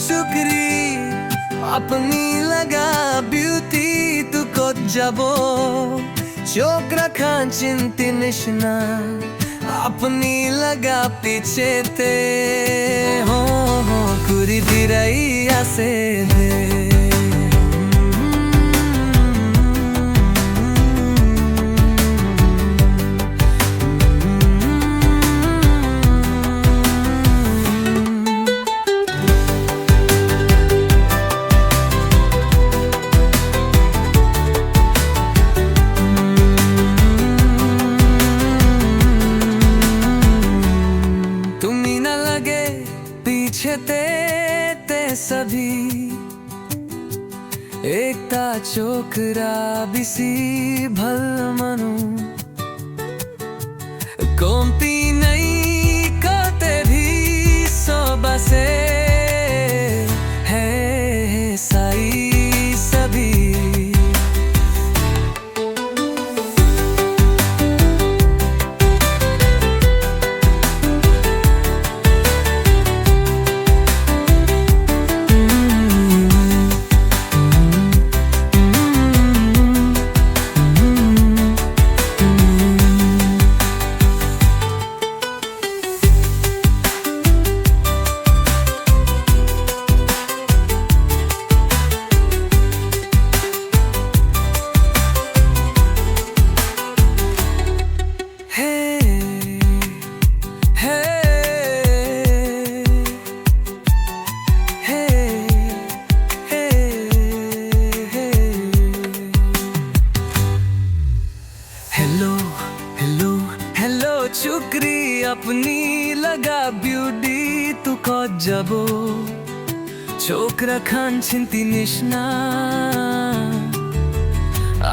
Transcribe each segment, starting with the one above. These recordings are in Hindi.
চুকরি আপনি লাগা বিউটি তুকত যাব চোখ রাখান চিন্তি নিশনা আপনি লাগা পিছেতে हो কুরি দিরাই আসে দে ते सभी एकता चोकरा बिसी भल मनु कोम्पी नहीं कहते भी सो बसे है साई सभी चुकरी अपनी लगा ब्यूटी तू को जबो छोकरा खान चिंती निशना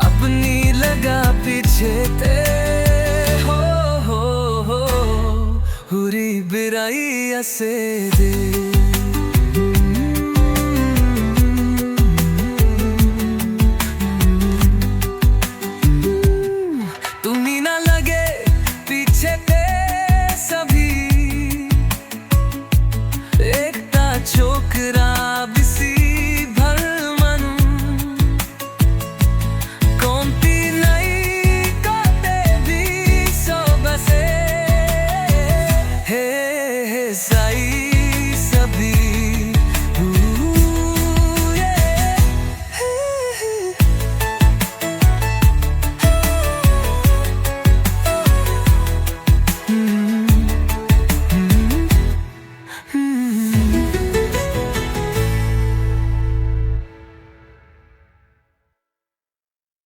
अपनी लगा पीछे ते हो हुरी बिराई असे दे।